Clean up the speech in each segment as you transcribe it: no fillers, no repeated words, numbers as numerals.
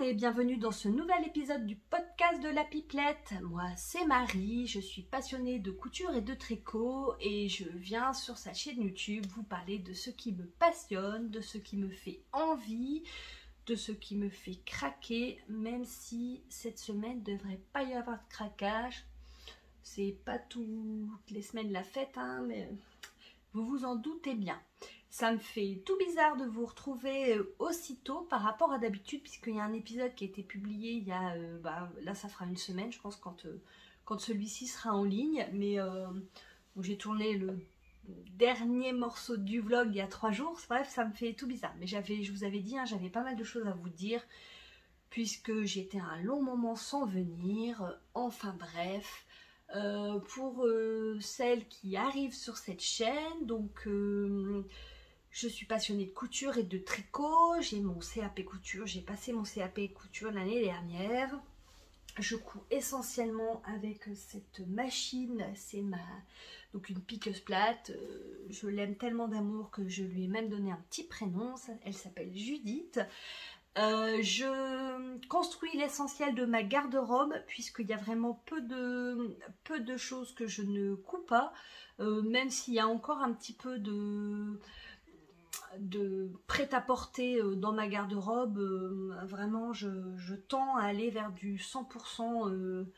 et bienvenue dans ce nouvel épisode du podcast de la Pipelette. Moi c'est Marie, je suis passionnée de couture et de tricot et je viens sur sa chaîne YouTube vous parler de ce qui me passionne, de ce qui me fait envie, de ce qui me fait craquer, même si cette semaine ne devrait pas y avoir de craquage. C'est pas toutes les semaines la fête, hein, mais vous vous en doutez bien. Ça me fait tout bizarre de vous retrouver aussitôt par rapport à d'habitude, puisqu'il y a un épisode qui a été publié il y a, là ça fera une semaine, je pense, quand celui-ci sera en ligne. Mais où j'ai tourné le dernier morceau du vlog il y a 3 jours. Bref, ça me fait tout bizarre. Mais je vous avais dit, hein, j'avais pas mal de choses à vous dire, puisque j'étais un long moment sans venir. Enfin bref. Pour celles qui arrivent sur cette chaîne, donc je suis passionnée de couture et de tricot. J'ai mon CAP couture, j'ai passé mon CAP couture l'année dernière. Je couds essentiellement avec cette machine, c'est donc une piqueuse plate. Je l'aime tellement d'amour que je lui ai même donné un petit prénom. Elle s'appelle Judith. Je construis l'essentiel de ma garde-robe, puisqu'il y a vraiment peu de choses que je ne couds pas, même s'il y a encore un petit peu de prêt-à-porter dans ma garde-robe. Vraiment je tends à aller vers du 100%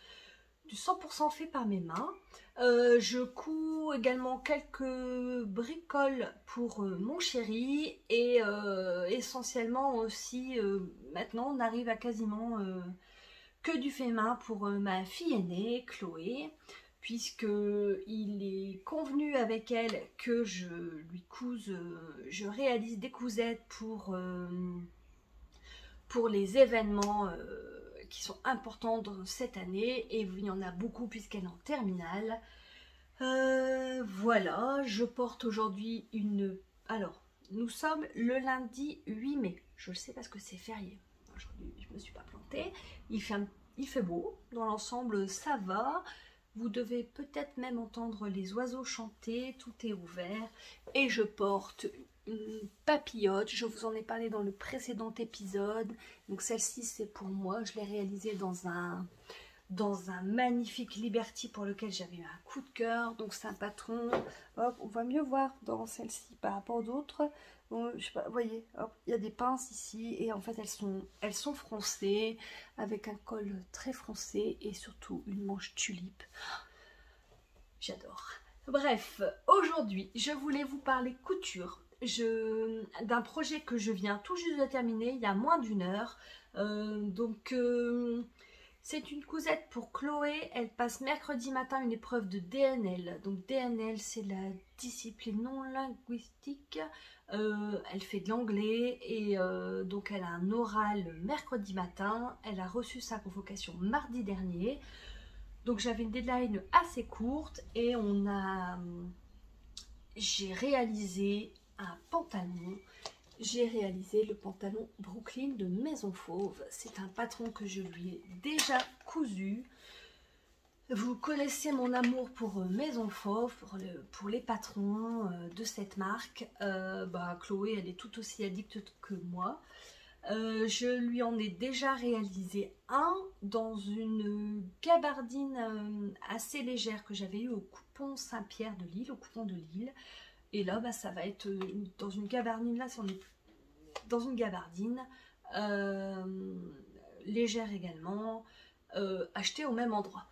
fait par mes mains. Je couds également quelques bricoles pour mon chéri et essentiellement aussi maintenant on arrive à quasiment que du fait main pour ma fille aînée Chloé, puisque il est convenu avec elle que je lui couse, je réalise des cousettes pour les événements qui sont importants dans cette année, et il y en a beaucoup puisqu'elle est en terminale. Voilà, je porte aujourd'hui une... Alors, nous sommes le lundi 8 mai. Je le sais parce que c'est férié. Aujourd'hui, je ne me suis pas plantée. Il fait beau. Dans l'ensemble, ça va. Vous devez peut-être même entendre les oiseaux chanter. Tout est ouvert. Et je porte une papillote. Je vous en ai parlé dans le précédent épisode. Donc celle-ci, c'est pour moi. Je l'ai réalisée dans un magnifique Liberty pour lequel j'avais eu un coup de cœur. Donc c'est un patron, hop, on va mieux voir dans celle-ci par rapport aux autres. Bon, je sais pas, vous voyez, hop, il y a des pinces ici et en fait elles sont froncées avec un col très froncé et surtout une manche tulipe. J'adore. Bref, aujourd'hui je voulais vous parler couture d'un projet que je viens tout juste de terminer il y a moins d'une heure. C'est une cousette pour Chloé. Elle passe mercredi matin une épreuve de DNL. Donc DNL, c'est la discipline non linguistique. Elle fait de l'anglais et donc elle a un oral mercredi matin. Elle a reçu sa convocation mardi dernier. Donc j'avais une deadline assez courte et j'ai réalisé un pantalon. J'ai réalisé le pantalon Brooklyn de Maison Fauve. C'est un patron que je lui ai déjà cousu. Vous connaissez mon amour pour Maison Fauve, pour les patrons de cette marque. Chloé, elle est tout aussi addicte que moi. Je lui en ai déjà réalisé un dans une gabardine assez légère que j'avais eu au coupon Saint-Pierre de Lille, au coupon de Lille. Et là, ça va être dans une gabardine. Là, si on est dans une gabardine légère également, achetée au même endroit.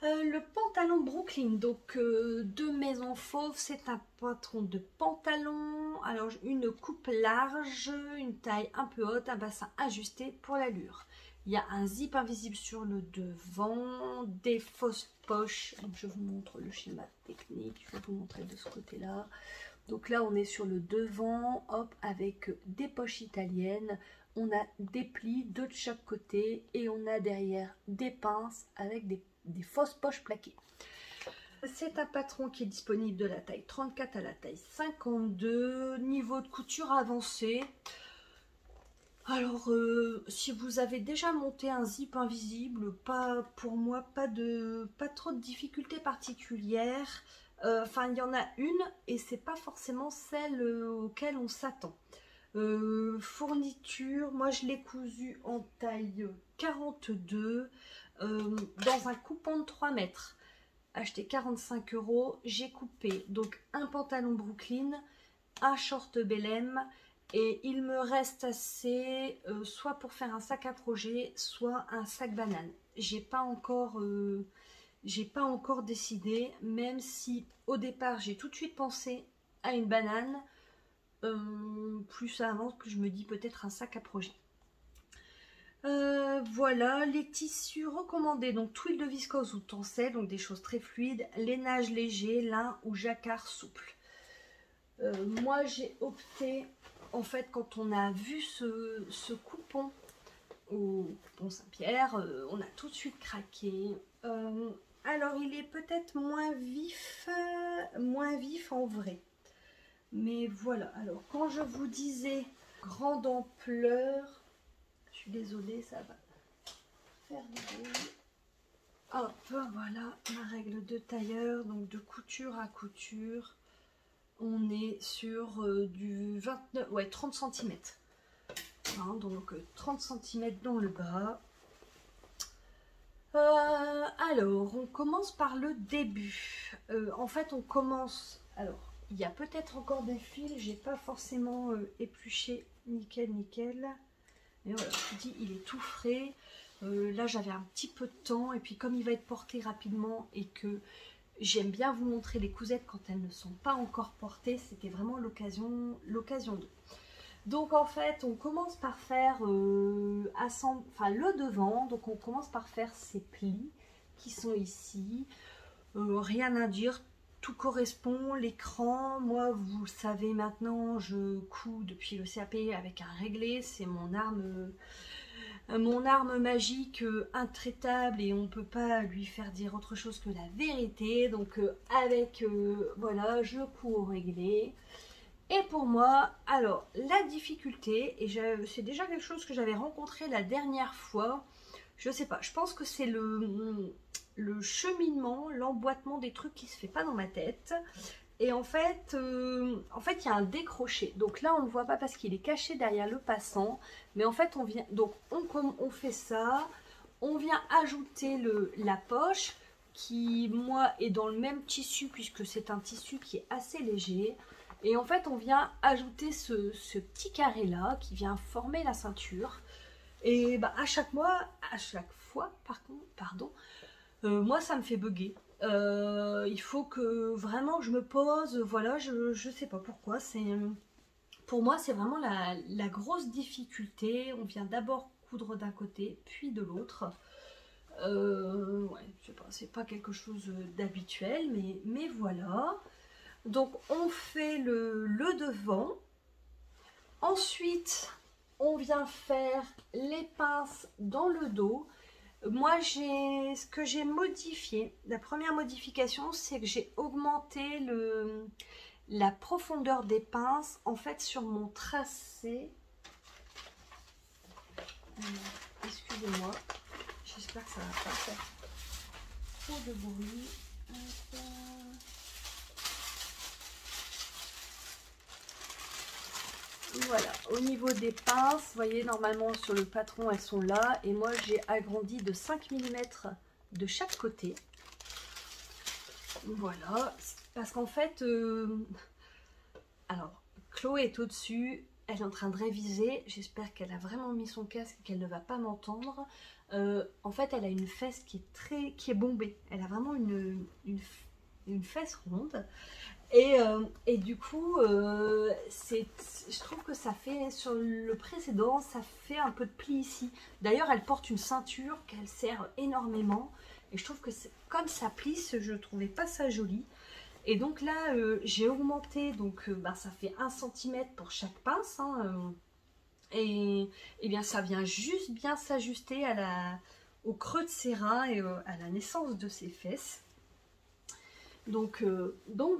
Le pantalon Brooklyn, donc de Maison Fauve, c'est un patron de pantalon. Alors, une coupe large, une taille un peu haute, un bassin ajusté pour l'allure. Il y a un zip invisible sur le devant, des fausses poches. Donc, je vous montre le schéma technique. Je vais vous montrer de ce côté-là. Donc là, on est sur le devant, hop, avec des poches italiennes. On a des plis, deux de chaque côté, et on a derrière des pinces avec des fausses poches plaquées. C'est un patron qui est disponible de la taille 34 à la taille 52. Niveau de couture avancé. Alors, si vous avez déjà monté un zip invisible, pour moi, pas trop de difficultés particulières. Enfin, il y en a une et c'est pas forcément celle auquel on s'attend. Fourniture, moi je l'ai cousu en taille 42 dans un coupon de 3 mètres. Acheté 45 €. J'ai coupé donc un pantalon Brooklyn, un short Bellem et il me reste assez soit pour faire un sac à projet, soit un sac banane. J'ai pas encore décidé, même si au départ j'ai tout de suite pensé à une banane. Plus ça avance, plus je me dis peut-être un sac à projet. Voilà les tissus recommandés, donc tuile de viscose ou tencel, donc des choses très fluides, lainage léger, lin ou jacquard souple. Moi j'ai opté, en fait quand on a vu ce coupon au coupon Saint-Pierre, on a tout de suite craqué. Alors il est peut-être moins vif en vrai. Mais voilà, alors quand je vous disais grande ampleur, je suis désolée, ça va faire du bruit. Hop, voilà ma règle de tailleur, donc de couture à couture, on est sur du 29, ouais 30 cm. Hein, donc 30 cm dans le bas. Alors, on commence par le début. En fait, on commence... Alors, il y a peut-être encore des fils, j'ai pas forcément épluché nickel. Mais voilà, je vous dis, il est tout frais. Là, j'avais un petit peu de temps. Et puis, comme il va être porté rapidement et que j'aime bien vous montrer les cousettes quand elles ne sont pas encore portées, c'était vraiment l'occasion de. Donc, en fait, on commence par faire le devant. Donc, on commence par faire ces plis qui sont ici. Rien à dire. Tout correspond, l'écran, moi vous savez maintenant, je couds depuis le CAP avec un réglé, c'est mon arme magique intraitable et on ne peut pas lui faire dire autre chose que la vérité. Donc voilà, je couds au réglé. Et pour moi, alors la difficulté, et c'est déjà quelque chose que j'avais rencontré la dernière fois, je sais pas, je pense que c'est le cheminement, l'emboîtement des trucs qui se fait pas dans ma tête. Et en fait, il y a un décroché. Donc là, on ne le voit pas parce qu'il est caché derrière le passant. Mais en fait, on fait ça. On vient ajouter la poche qui, moi, est dans le même tissu puisque c'est un tissu qui est assez léger. Et en fait, on vient ajouter ce petit carré-là qui vient former la ceinture. Et bah, à chaque fois, moi ça me fait bugger. Il faut que vraiment je me pose, voilà, je sais pas pourquoi. Pour moi, c'est vraiment la grosse difficulté. On vient d'abord coudre d'un côté, puis de l'autre. Ouais, je sais pas, c'est pas quelque chose d'habituel, mais voilà. Donc on fait le devant. Ensuite, on vient faire les pinces dans le dos. Moi, ce que j'ai modifié, la première modification, c'est que j'ai augmenté la profondeur des pinces. En fait, sur mon tracé, excusez-moi, j'espère que ça va pas faire trop de bruit. Voilà, au niveau des pinces, vous voyez, normalement sur le patron elles sont là et moi j'ai agrandi de 5 mm de chaque côté. Voilà, parce qu'en fait, alors Chloé est au-dessus, elle est en train de réviser, j'espère qu'elle a vraiment mis son casque et qu'elle ne va pas m'entendre. En fait, elle a une fesse qui est bombée, elle a vraiment une fesse ronde. Et du coup, je trouve que ça fait, sur le précédent, ça fait un peu de pli ici. D'ailleurs, elle porte une ceinture qu'elle serre énormément. Et je trouve que comme ça plisse, je trouvais pas ça joli. Et donc là, j'ai augmenté, donc ça fait 1 cm pour chaque pince. Hein, et bien, ça vient juste bien s'ajuster au creux de ses reins et à la naissance de ses fesses. Donc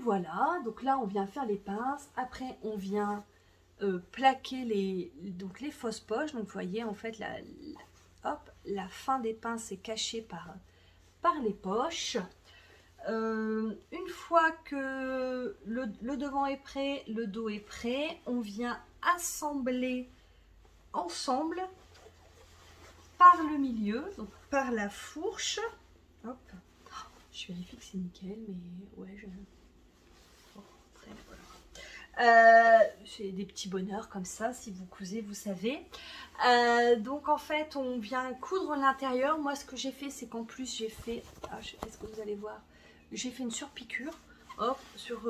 voilà, donc là on vient faire les pinces, après on vient plaquer les fausses poches. Donc vous voyez en fait la fin des pinces est cachée par les poches. une fois que le devant est prêt, le dos est prêt, on vient assembler ensemble par le milieu, donc par la fourche. Hop. Je vérifie que c'est nickel, mais ouais, bon, après, voilà. C'est des petits bonheurs comme ça, si vous cousez, vous savez. Donc en fait, on vient coudre l'intérieur. Moi, ce que j'ai fait, c'est qu'en plus, j'ai fait... est-ce que vous allez voir? J'ai fait une surpiqûre, hop, sur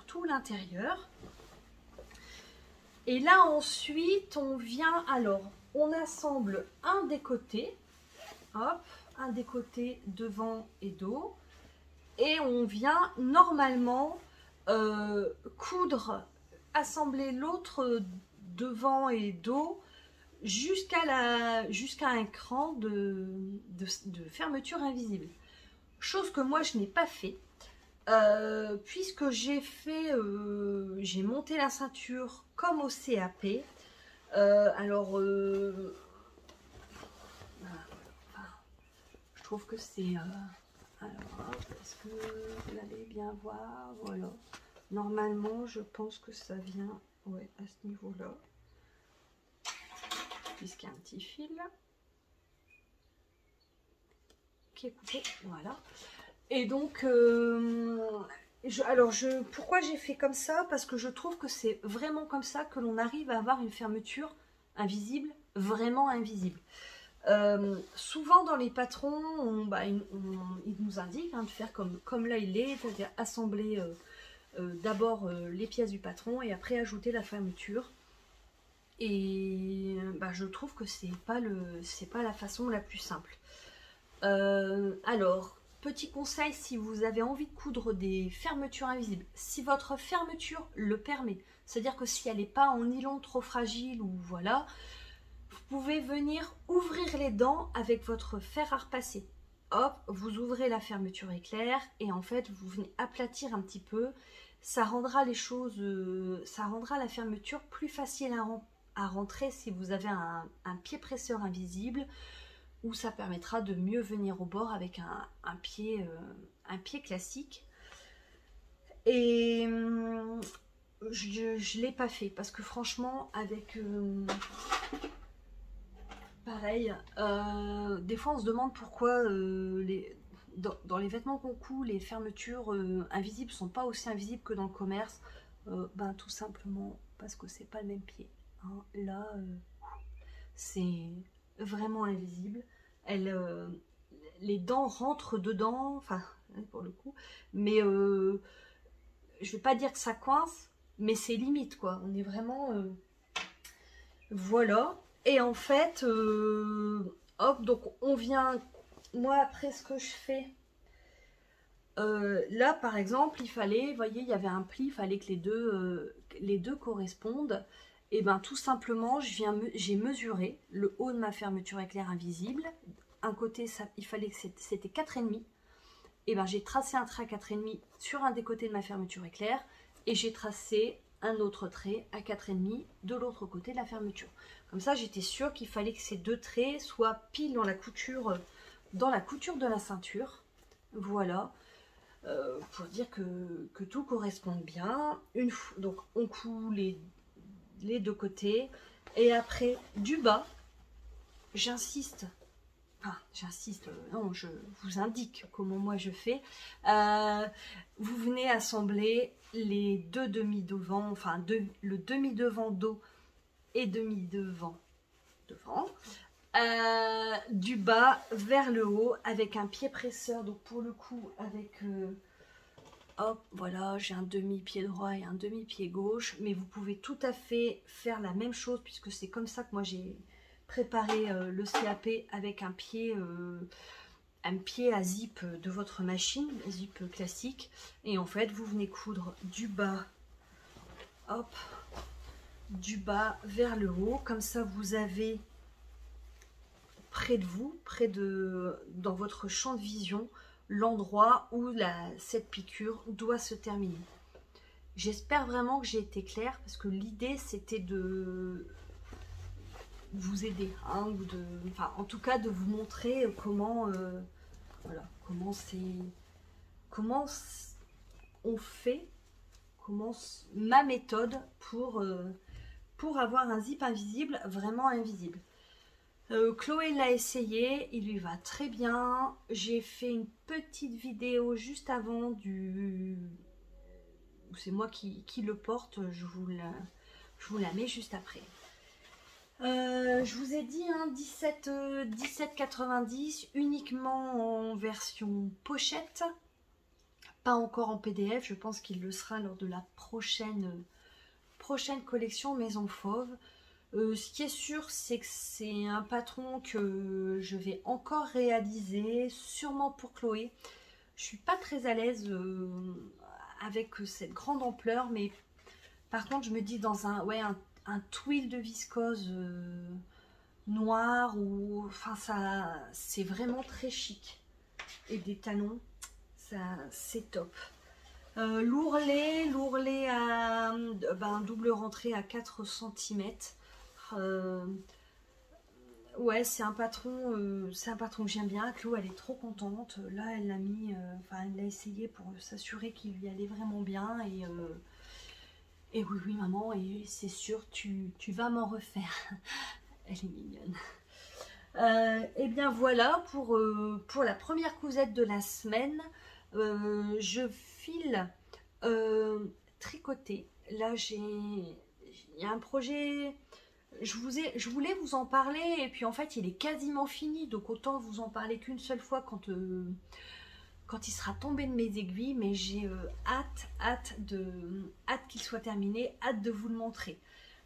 tout l'intérieur. Et là, ensuite, on vient... Alors, on assemble un des côtés, hop, un des côtés devant et dos. Et on vient normalement coudre, assembler l'autre devant et dos jusqu'à un cran de fermeture invisible. Chose que moi je n'ai pas fait, puisque j'ai monté la ceinture comme au CAP. Je trouve que c'est... alors, est-ce que vous allez bien voir? Voilà. Normalement, je pense que ça vient, ouais, à ce niveau-là. Puisqu'il y a un petit fil qui est coupé. Voilà. Et donc, pourquoi j'ai fait comme ça? Parce que je trouve que c'est vraiment comme ça que l'on arrive à avoir une fermeture invisible, vraiment invisible. Souvent dans les patrons, ils nous indiquent de faire comme là il est, c'est-à-dire assembler d'abord les pièces du patron et après ajouter la fermeture. Et je trouve que c'est pas la façon la plus simple. Alors, petit conseil, si vous avez envie de coudre des fermetures invisibles, si votre fermeture le permet, c'est-à-dire que si elle n'est pas en nylon trop fragile ou voilà, vous pouvez venir ouvrir les dents avec votre fer à repasser. Hop, vous ouvrez la fermeture éclair et en fait vous venez aplatir un petit peu. Ça rendra les choses, ça rendra la fermeture plus facile à rentrer si vous avez un pied presseur invisible, ou ça permettra de mieux venir au bord avec un pied classique. Et je ne l'ai pas fait parce que franchement avec... pareil, des fois on se demande pourquoi dans les vêtements qu'on coud, les fermetures invisibles sont pas aussi invisibles que dans le commerce. Tout simplement parce que c'est pas le même pied. Hein. Là, c'est vraiment invisible. Les dents rentrent dedans, enfin pour le coup, mais je vais pas dire que ça coince, mais c'est limite quoi. On est vraiment voilà. Et en fait, hop, donc on vient, moi après ce que je fais, là par exemple, il fallait, vous voyez, il y avait un pli, il fallait que les deux correspondent. Et bien tout simplement, j'ai mesuré le haut de ma fermeture éclair invisible. Un côté, il fallait que c'était 4,5. Et bien j'ai tracé un trait à 4,5 sur un des côtés de ma fermeture éclair. Et j'ai tracé un autre trait à 4,5 de l'autre côté de la fermeture. Comme ça, j'étais sûre qu'il fallait que ces deux traits soient pile dans la couture de la ceinture. Voilà, pour dire que tout corresponde bien. Donc, on coud les deux côtés. Et après, du bas, j'insiste, non, je vous indique comment moi je fais. Vous venez assembler les deux demi-devants, enfin le demi-devant dos et demi-devant devant, du bas vers le haut avec un pied presseur. Donc pour le coup avec hop, voilà, j'ai un demi-pied droit et un demi-pied gauche, mais vous pouvez tout à fait faire la même chose puisque c'est comme ça que moi j'ai préparé le CAP avec un pied à zip de votre machine, zip classique. Et en fait, vous venez coudre du bas, hop, du bas vers le haut. Comme ça, vous avez près de vous, dans votre champ de vision, l'endroit où cette piqûre doit se terminer. J'espère vraiment que j'ai été claire parce que l'idée c'était de vous aider, hein, en tout cas de vous montrer comment comment on fait, ma méthode pour avoir un zip invisible, vraiment invisible. Chloé l'a essayé, il lui va très bien. J'ai fait une petite vidéo juste avant c'est moi qui le porte, je vous la mets juste après. Je vous ai dit 17,90 uniquement en version pochette, pas encore en PDF. Je pense qu'il le sera lors de la prochaine collection Maison Fauve. Ce qui est sûr, c'est que c'est un patron que je vais encore réaliser, sûrement pour Chloé. Je suis pas très à l'aise avec cette grande ampleur, mais par contre je me dis dans un twill de viscose noir, ou enfin ça c'est vraiment très chic, et des talons, ça c'est top. L'ourlet à double rentrée à 4 cm. Ouais, c'est un patron que j'aime bien. Chloé, elle est trop contente. Là, elle l'a mis, elle l'a essayé pour s'assurer qu'il lui allait vraiment bien. Et oui, maman, et c'est sûr, tu vas m'en refaire. Elle est mignonne. Et bien voilà pour la première cousette de la semaine. Je file tricoter. Là, il y a un projet. Je voulais vous en parler, et puis en fait il est quasiment fini, donc autant vous en parler qu'une seule fois quand il sera tombé de mes aiguilles. Mais j'ai hâte qu'il soit terminé, hâte de vous le montrer.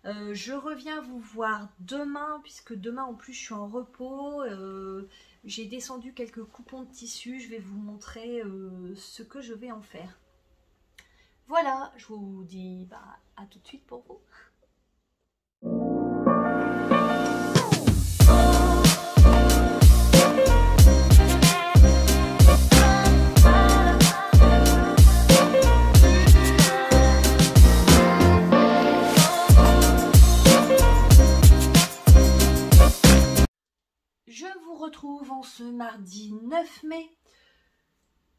Je reviens vous voir demain, puisque demain en plus je suis en repos. J'ai descendu quelques coupons de tissu, je vais vous montrer ce que je vais en faire. Voilà, je vous dis à tout de suite pour vous. Je vous retrouve en ce mardi 9 mai.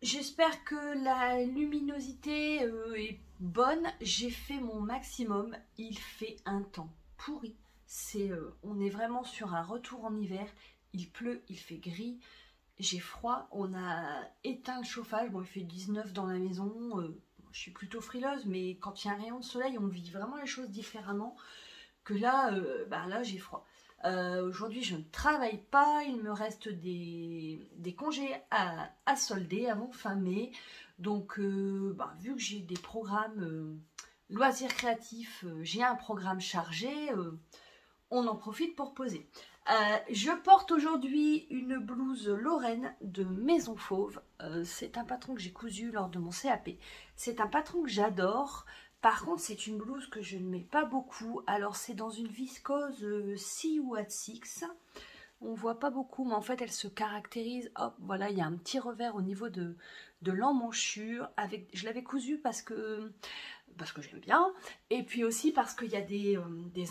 J'espère que la luminosité est bonne. J'ai fait mon maximum. Il fait un temps pourri. On est vraiment sur un retour en hiver. Il pleut, il fait gris. J'ai froid. On a éteint le chauffage. Bon, il fait 19 dans la maison. Je suis plutôt frileuse, mais quand il y a un rayon de soleil, on vit vraiment les choses différemment. Que là, là j'ai froid. Aujourd'hui je ne travaille pas, il me reste des congés à solder avant fin mai, donc vu que j'ai des programmes loisirs créatifs, j'ai un programme chargé, on en profite pour poser. Je porte aujourd'hui une blouse Lorraine de Maison Fauve. C'est un patron que j'ai cousu lors de mon CAP. C'est un patron que j'adore. Par contre, c'est une blouse que je ne mets pas beaucoup. Alors, c'est dans une viscose Sea What Six. On voit pas beaucoup, mais en fait, elle se caractérise. Hop, voilà, il y a un petit revers au niveau de l'emmanchure. Je l'avais cousue parce que j'aime bien. Et puis aussi parce qu'il y a des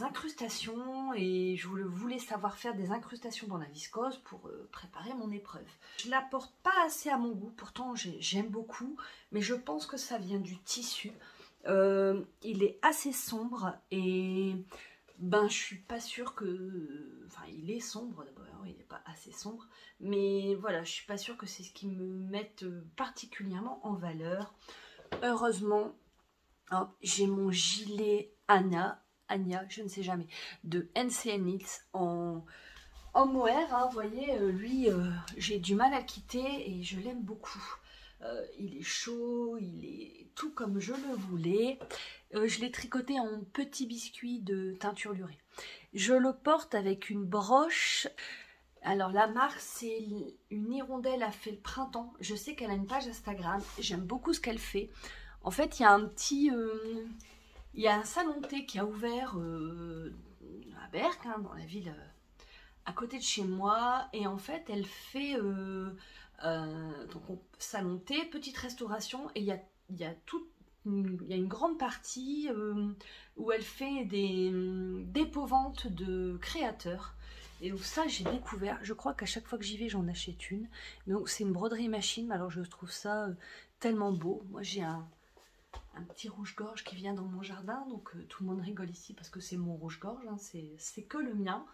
incrustations. Et je voulais savoir faire des incrustations dans la viscose pour préparer mon épreuve. Je la porte pas assez à mon goût. Pourtant, j'aime beaucoup. Mais je pense que ça vient du tissu. Il est assez sombre et je suis pas sûre que... Enfin, il est sombre d'abord, il n'est pas assez sombre. Mais voilà, je suis pas sûre que c'est ce qui me mette particulièrement en valeur. Heureusement, j'ai mon gilet Anya, je ne sais jamais, de NCNX en mohair. Vous voyez, lui, j'ai du mal à quitter et je l'aime beaucoup. Il est chaud, il est tout comme je le voulais. Je l'ai tricoté en petit biscuit de teinture lurée. Je le porte avec une broche. Alors la marque, c'est une hirondelle a fait le printemps. Je sais qu'elle a une page Instagram. J'aime beaucoup ce qu'elle fait. En fait, il y a il y a un salon de thé qui a ouvert à Berck, dans la ville à côté de chez moi. Et en fait, elle fait... salon de thé, petite restauration, et il y a une grande partie où elle fait des dépôts-ventes de créateurs. Et donc ça, j'ai découvert, je crois qu'à chaque fois que j'y vais, j'en achète une. Donc c'est une broderie machine, alors je trouve ça tellement beau. Moi j'ai un petit rouge-gorge qui vient dans mon jardin, donc tout le monde rigole ici parce que c'est mon rouge-gorge, hein, c'est que le mien.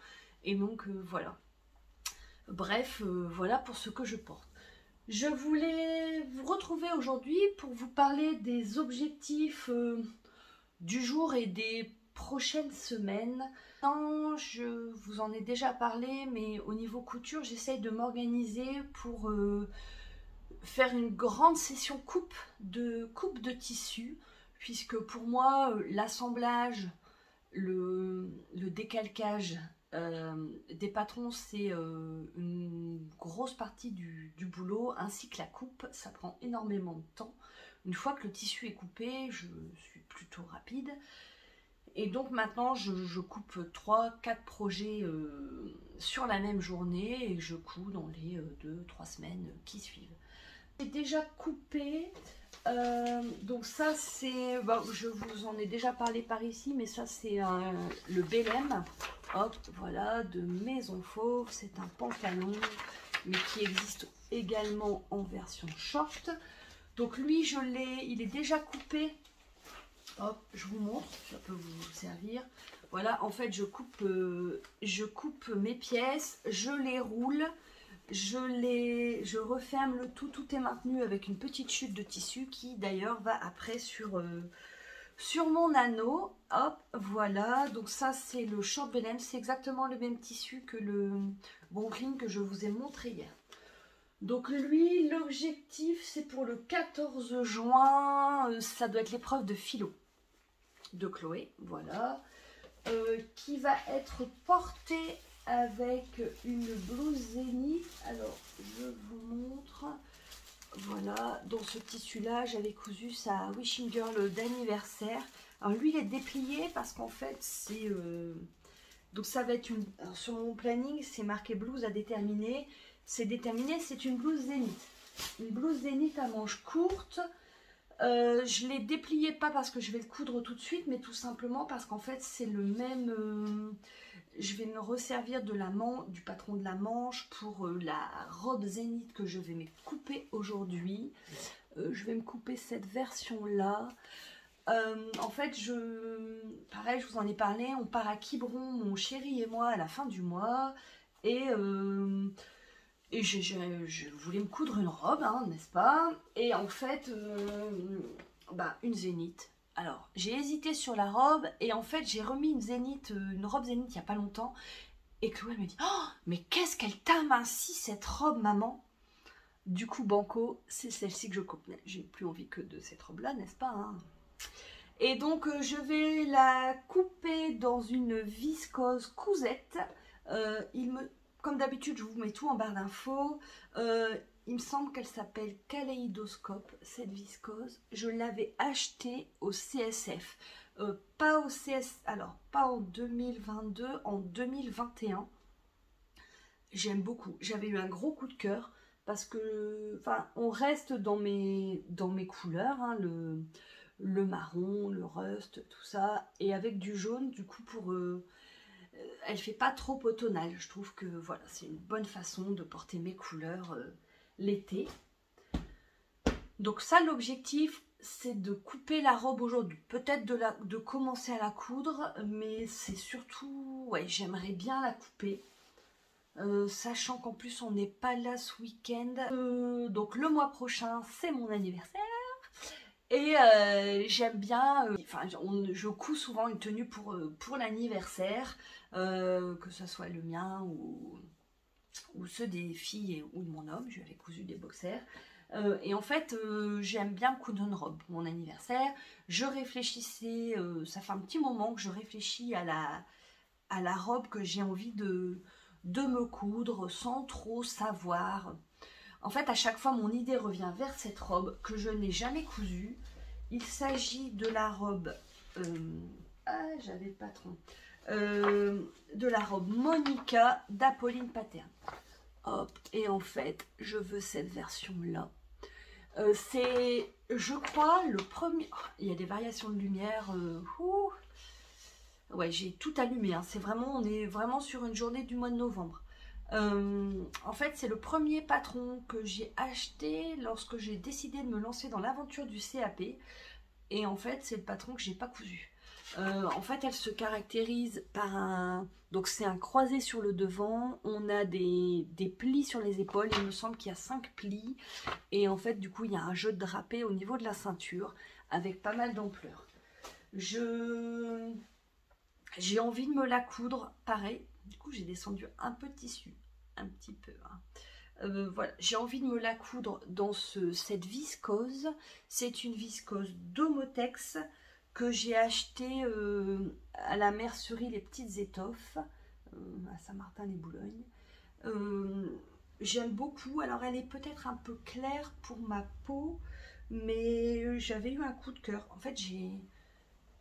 Et donc voilà. Bref, voilà pour ce que je porte. Je voulais vous retrouver aujourd'hui pour vous parler des objectifs du jour et des prochaines semaines. Non, je vous en ai déjà parlé, mais au niveau couture, j'essaye de m'organiser pour faire une grande session coupe de tissu, puisque pour moi, l'assemblage, le décalcage des patrons, c'est une grosse partie du boulot, ainsi que la coupe, ça prend énormément de temps. Une fois que le tissu est coupé, je suis plutôt rapide. Et donc maintenant, je coupe 3-4 projets sur la même journée et je couds dans les 2-3 semaines qui suivent. J'ai déjà coupé, donc ça c'est, bon, je vous en ai déjà parlé par ici, mais ça c'est le Belém, hop, voilà, de Maison Fauve. C'est un pantalon, mais qui existe également en version short. Donc lui, il est déjà coupé. Hop, je vous montre, ça peut vous servir. Voilà, en fait, je coupe mes pièces, je les roule, je referme le tout. Tout est maintenu avec une petite chute de tissu qui d'ailleurs va après sur mon anneau. Hop, voilà. Donc ça, c'est le short Belém. C'est exactement le même tissu que le Brooklyn que je vous ai montré hier. Donc lui, l'objectif, c'est pour le 14 juin. Ça doit être l'épreuve de philo de Chloé, voilà, qui va être portée avec une blouse zénith. Alors je vous montre, voilà, dans ce tissu là j'avais cousu sa Wishing Girl d'anniversaire. Alors lui il est déplié parce qu'en fait c'est donc ça va être alors, sur mon planning c'est marqué blouse à déterminer, c'est déterminé, c'est une blouse zénith à manches courtes. Je l'ai déplié pas parce que je vais le coudre tout de suite, mais tout simplement parce qu'en fait c'est le même. Je vais me resservir du patron de la manche pour la robe zénith que je vais me couper aujourd'hui. Je vais me couper cette version là. En fait, pareil, je vous en ai parlé, on part à Quiberon, mon chéri et moi, à la fin du mois, et je voulais me coudre une robe, hein, n'est-ce pas? Et en fait, une zénith. Alors, j'ai hésité sur la robe et en fait, j'ai remis une robe zénith il n'y a pas longtemps. Et Chloé me dit, oh, mais qu'est-ce qu'elle t'amincit cette robe, maman? Du coup, banco, c'est celle-ci que je coupe. J'ai plus envie que de cette robe-là, n'est-ce pas, hein? Et donc, je vais la couper dans une viscose cousette. Comme d'habitude, je vous mets tout en barre d'infos. Il me semble qu'elle s'appelle Kaléidoscope, cette viscose. Je l'avais achetée au CSF. Pas en 2022, en 2021. J'aime beaucoup. J'avais eu un gros coup de cœur parce que, on reste dans mes couleurs, hein, le marron, le rust, tout ça, et avec du jaune, du coup, elle fait pas trop automnale. Je trouve que voilà, c'est une bonne façon de porter mes couleurs l'été. Donc ça, l'objectif, c'est de couper la robe aujourd'hui. Peut-être de commencer à la coudre, mais c'est surtout, ouais, j'aimerais bien la couper. Sachant qu'en plus, on n'est pas là ce week-end. Donc le mois prochain, c'est mon anniversaire. Et j'aime bien, je couds souvent une tenue pour l'anniversaire, que ce soit le mien ou ceux des filles ou de mon homme. Je lui avais cousu des boxers. Et en fait, j'aime bien coudre une robe pour mon anniversaire. Je réfléchissais, ça fait un petit moment que je réfléchis à la robe que j'ai envie de me coudre sans trop savoir. En fait, à chaque fois, mon idée revient vers cette robe que je n'ai jamais cousue. Il s'agit de la robe... j'avais le patron. De la robe Monica d'Apolline Pattern. Hop, et en fait, je veux cette version-là. C'est, je crois, le premier... Oh, il y a des variations de lumière. Ouais, j'ai tout allumé. Hein. On est vraiment sur une journée du mois de novembre. En fait, c'est le premier patron que j'ai acheté lorsque j'ai décidé de me lancer dans l'aventure du CAP. Et en fait, c'est le patron que j'ai pas cousu. En fait, elle se caractérise par un... Donc c'est un croisé sur le devant, on a des plis sur les épaules, il me semble qu'il y a 5 plis. Et en fait, du coup, il y a un jeu de drapé au niveau de la ceinture, avec pas mal d'ampleur. J'ai envie de me la coudre, pareil. Du coup, j'ai descendu un peu de tissu, un petit peu. Voilà, j'ai envie de me la coudre dans cette viscose. C'est une viscose d'Omotex que j'ai acheté à la mercerie Les Petites Étoffes, à Saint-Martin-les-Boulogne. J'aime beaucoup. Alors, elle est peut-être un peu claire pour ma peau, mais j'avais eu un coup de cœur. En fait,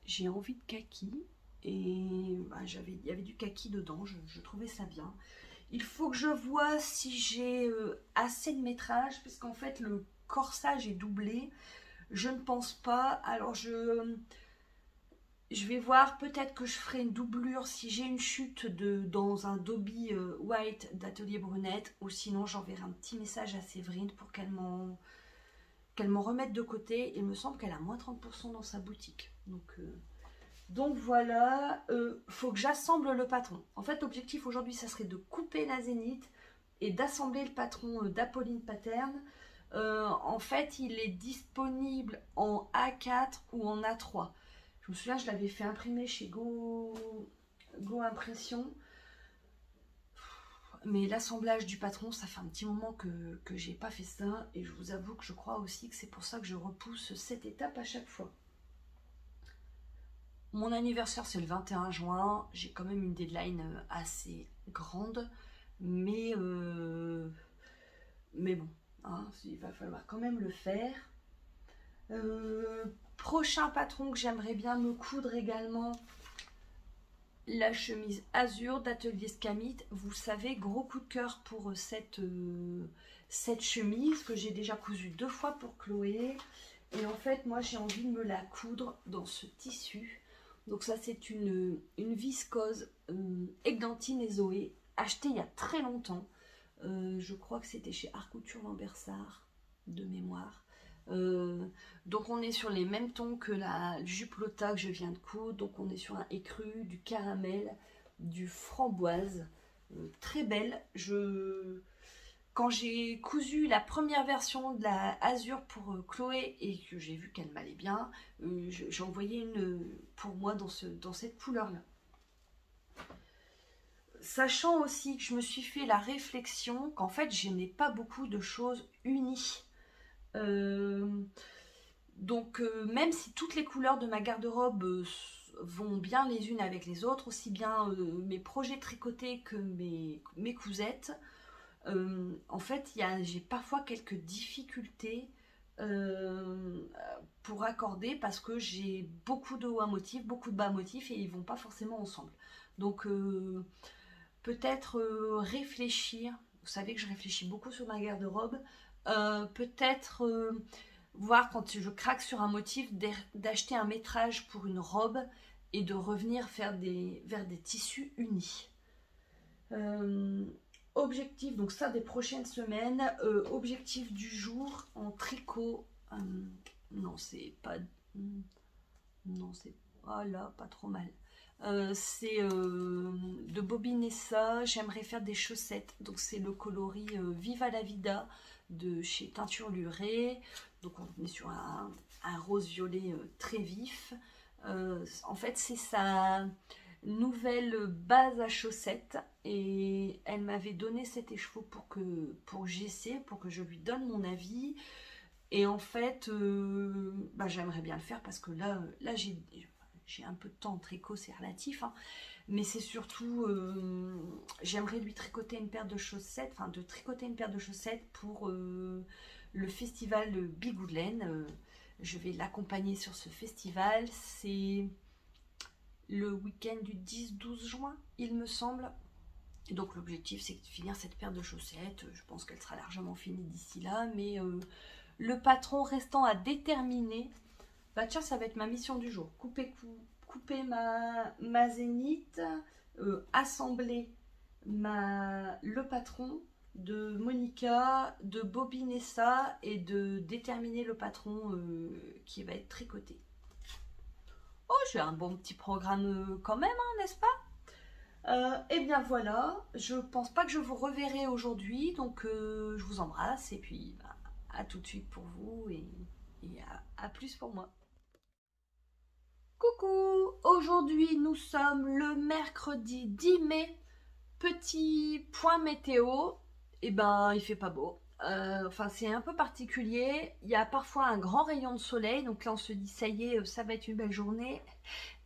j'ai envie de kaki et bah, il y avait du kaki dedans. Je trouvais ça bien. Il faut que je vois si j'ai assez de métrage, puisqu'en fait le corsage est doublé. Je ne pense pas. Alors je vais voir, peut-être que je ferai une doublure si j'ai une chute dans un Dobby White d'Atelier Brunette, ou sinon j'enverrai un petit message à Séverine pour qu'elle m'en remette de côté. Il me semble qu'elle a moins 30% dans sa boutique. Donc voilà, faut que j'assemble le patron. En fait, l'objectif aujourd'hui, ça serait de couper la zénith et d'assembler le patron d'Apolline Pattern. En fait, il est disponible en A4 ou en A3. Je me souviens, je l'avais fait imprimer chez Go Impression. Mais l'assemblage du patron, ça fait un petit moment que j'ai pas fait ça. Et je vous avoue que je crois aussi que c'est pour ça que je repousse cette étape à chaque fois. Mon anniversaire, c'est le 21 juin. J'ai quand même une deadline assez grande. Mais bon, hein, il va falloir quand même le faire. Prochain patron que j'aimerais bien me coudre également, la chemise Azur d'Atelier Scamite. Vous savez, gros coup de cœur pour cette chemise que j'ai déjà cousue 2 fois pour Chloé. Et en fait, moi, j'ai envie de me la coudre dans ce tissu. Donc ça, c'est une viscose Églantine et Zoé, achetée il y a très longtemps. Je crois que c'était chez Art Couture Lambersart, de mémoire. Donc on est sur les mêmes tons que la jupe Lotta que je viens de coudre. Donc on est sur un écru, du caramel, du framboise. Très belle. Quand j'ai cousu la première version de la Azur pour Chloé et que j'ai vu qu'elle m'allait bien, j'ai envoyé une pour moi dans cette couleur-là. Sachant aussi que je me suis fait la réflexion qu'en fait, j'aimais pas beaucoup de choses unies. Donc, même si toutes les couleurs de ma garde-robe vont bien les unes avec les autres, aussi bien mes projets tricotés que mes cousettes, en fait, j'ai parfois quelques difficultés pour accorder parce que j'ai beaucoup de hauts à motifs, beaucoup de bas à motifs et ils vont pas forcément ensemble. Donc peut-être réfléchir, vous savez que je réfléchis beaucoup sur ma garde-robe, peut-être voir quand je craque sur un motif d'acheter un métrage pour une robe et de revenir vers des tissus unis. Objectif, donc ça des prochaines semaines, objectif du jour en tricot, non c'est pas, non c'est, ah là, pas trop mal, c'est de bobiner ça, j'aimerais faire des chaussettes, donc c'est le coloris Viva la Vida de chez Teinture Lurée, donc on est sur un rose violet très vif, en fait c'est sa nouvelle base à chaussettes et elle m'avait donné cet écheveau pour que j'essaie, pour que je lui donne mon avis et en fait j'aimerais bien le faire parce que là j'ai un peu de temps en tricot, c'est relatif hein, mais c'est surtout j'aimerais lui tricoter une paire de chaussettes, enfin de tricoter une paire de chaussettes pour le festival Bigouden. Je vais l'accompagner sur ce festival, c'est le week-end du 10-12 juin, il me semble. Et donc l'objectif c'est de finir cette paire de chaussettes. Je pense qu'elle sera largement finie d'ici là, mais le patron restant à déterminer, bah tiens, ça va être ma mission du jour. Couper ma zénith, assembler le patron de Monica, de Bobinessa et de déterminer le patron qui va être tricoté. Oh, j'ai un bon petit programme quand même, hein, n'est-ce pas? Et bien voilà, je pense pas que je vous reverrai aujourd'hui, donc je vous embrasse et puis bah, à tout de suite pour vous et à plus pour moi. Coucou, aujourd'hui nous sommes le mercredi 10 mai, petit point météo, et ben il fait pas beau. Enfin c'est un peu particulier, il y a parfois un grand rayon de soleil, donc là on se dit ça y est, ça va être une belle journée,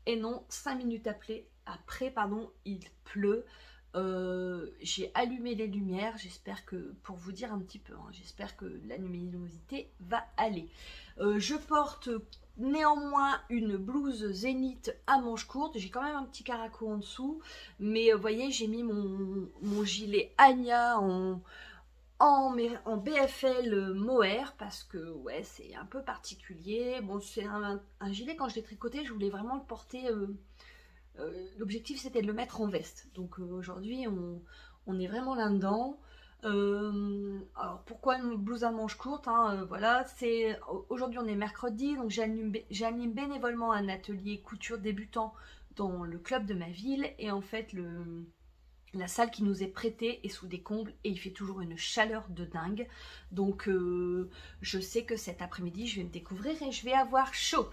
et non, 5 minutes après, il pleut. J'ai allumé les lumières, j'espère que, pour vous dire un petit peu, hein, j'espère que la luminosité va aller. Je porte néanmoins une blouse Zénith à manches courtes, j'ai quand même un petit caraco en dessous, mais vous voyez, j'ai mis mon gilet Anya en BFL mohair parce que ouais, c'est un peu particulier. Bon, c'est un gilet, quand je l'ai tricoté, je voulais vraiment le porter. L'objectif c'était de le mettre en veste. Donc aujourd'hui, on est vraiment là-dedans. Alors pourquoi une blouse à manches courtes, hein, voilà, aujourd'hui on est mercredi, donc j'anime bénévolement un atelier couture débutant dans le club de ma ville, et en fait la salle qui nous est prêtée est sous des combles et il fait toujours une chaleur de dingue. Donc je sais que cet après-midi je vais me découvrir et je vais avoir chaud.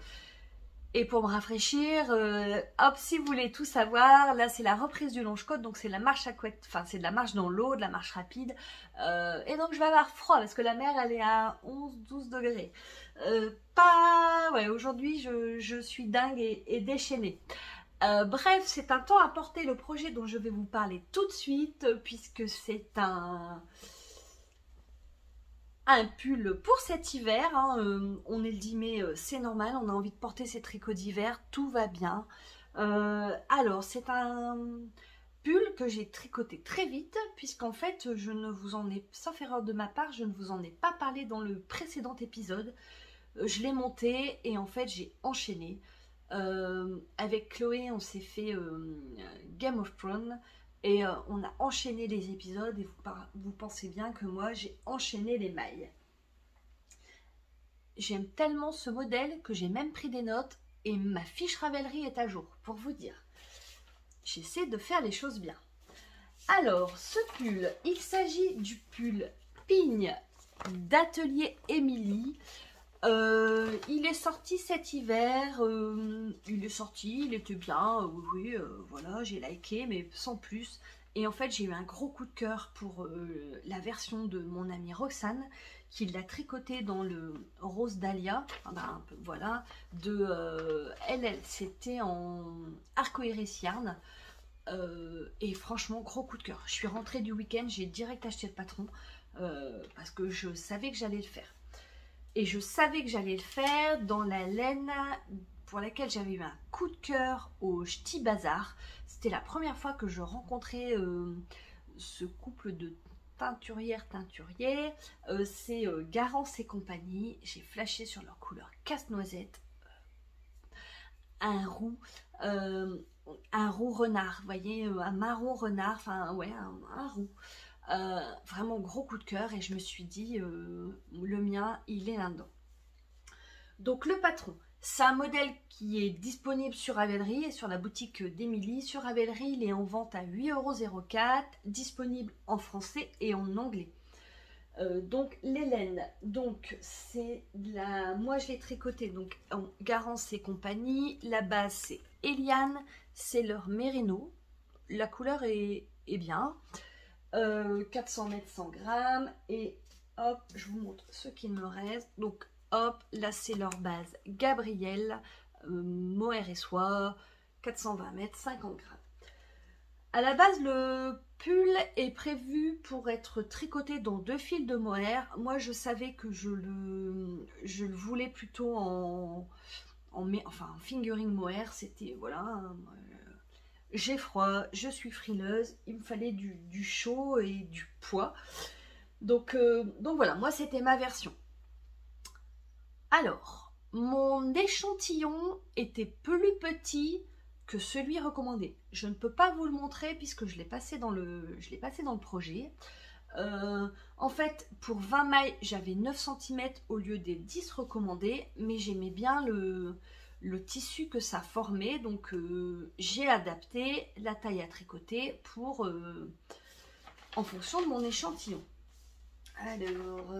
Et pour me rafraîchir, hop, si vous voulez tout savoir, là c'est la reprise du longe-côte, donc c'est la marche à couette, enfin c'est de la marche dans l'eau, de la marche rapide. Et donc je vais avoir froid parce que la mer elle est à 11-12 degrés. Ouais, aujourd'hui je suis dingue et déchaînée. Bref, c'est un temps à porter le projet dont je vais vous parler tout de suite, puisque c'est un pull pour cet hiver, hein. On est le 10 mai, c'est normal, on a envie de porter ces tricots d'hiver, tout va bien. Alors, c'est un pull que j'ai tricoté très vite, puisqu'en fait, je ne vous en ai, sauf erreur de ma part, je ne vous en ai pas parlé dans le précédent épisode. Je l'ai monté et en fait, j'ai enchaîné. Avec Chloé, on s'est fait Game of Thrones et on a enchaîné les épisodes, et vous pensez bien que moi j'ai enchaîné les mailles. J'aime tellement ce modèle que j'ai même pris des notes et ma fiche Ravelry est à jour, pour vous dire. J'essaie de faire les choses bien. Alors, ce pull, il s'agit du pull Pigne d'Atelier Émilie. Il est sorti cet hiver, il était bien, oui, voilà, j'ai liké, mais sans plus. Et en fait, j'ai eu un gros coup de cœur pour la version de mon amie Roxane, qui l'a tricoté dans le rose dahlia, enfin, voilà, elle c'était en arcoiris yarn. Et franchement, gros coup de cœur. Je suis rentrée du week-end, j'ai direct acheté le patron, parce que je savais que j'allais le faire. Et je savais que j'allais le faire dans la laine pour laquelle j'avais eu un coup de cœur au Ch'ti Bazar. C'était la première fois que je rencontrais ce couple de teinturiers. C'est Garance et compagnie. J'ai flashé sur leur couleur casse-noisette. Un roux renard, vous voyez, un marron renard, enfin ouais, un roux. Vraiment gros coup de cœur, et je me suis dit le mien il est là-dedans. Donc le patron, c'est un modèle qui est disponible sur Ravelry et sur la boutique d'Émilie. Sur Ravelry, il est en vente à 8,04 €, disponible en français et en anglais. Donc les laines, donc c'est moi je l'ai tricoté donc en Garance et compagnie. La base c'est Eliane, c'est leur Mérino, la couleur est bien. 400 mètres 100 grammes, et hop, je vous montre ce qu'il me reste. Donc hop, là c'est leur base Gabrielle, mohair et soie, 420 mètres 50 grammes. À la base, le pull est prévu pour être tricoté dans 2 fils de mohair. Moi je savais que je le voulais plutôt en fingering mohair. C'était voilà, j'ai froid, je suis frileuse, il me fallait du chaud et du poids. Donc voilà, moi c'était ma version. Alors, mon échantillon était plus petit que celui recommandé. Je ne peux pas vous le montrer puisque je l'ai passé dans le projet. En fait, pour 20 mailles, j'avais 9 cm au lieu des 10 recommandés, mais j'aimais bien le tissu que ça formait, donc j'ai adapté la taille à tricoter pour en fonction de mon échantillon. Alors,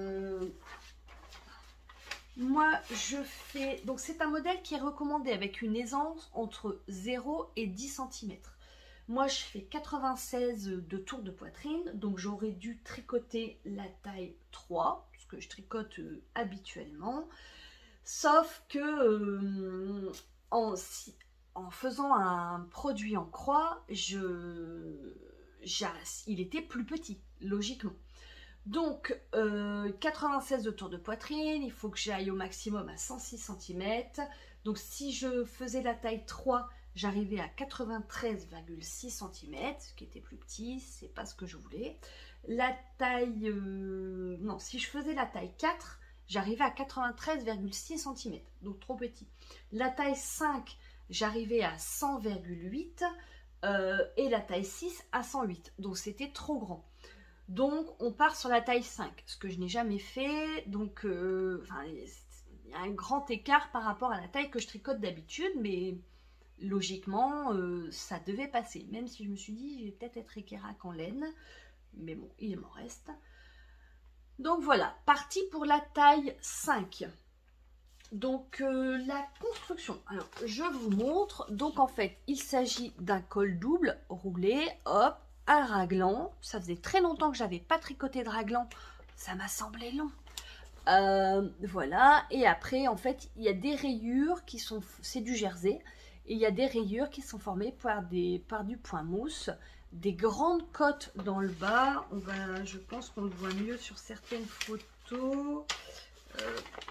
moi je fais, donc c'est un modèle qui est recommandé avec une aisance entre 0 et 10 cm. Moi je fais 96 de tour de poitrine, donc j'aurais dû tricoter la taille 3, ce que je tricote habituellement. Sauf que en faisant un produit en croix, il était plus petit, logiquement. Donc 96 de tour de poitrine, il faut que j'aille au maximum à 106 cm. Donc si je faisais la taille 3, j'arrivais à 93,6 cm, ce qui était plus petit, c'est pas ce que je voulais. La taille... non, si je faisais la taille 4, j'arrivais à 93,6 cm, donc trop petit. La taille 5, j'arrivais à 100,8 et la taille 6 à 108, donc c'était trop grand. Donc on part sur la taille 5, ce que je n'ai jamais fait, donc il y a un grand écart par rapport à la taille que je tricote d'habitude, mais logiquement ça devait passer, même si je me suis dit je vais peut-être être équerrac en laine, mais bon, il m'en reste. Donc voilà, parti pour la taille 5. Donc la construction, alors je vous montre. Donc en fait il s'agit d'un col double roulé, hop, un raglan. Ça faisait très longtemps que j'avais pas tricoté de raglan, ça m'a semblé long. Voilà, et après en fait il y a des rayures qui sont, c'est du jersey, et il y a des rayures qui sont formées par du point mousse, des grandes côtes dans le bas. Je pense qu'on le voit mieux sur certaines photos.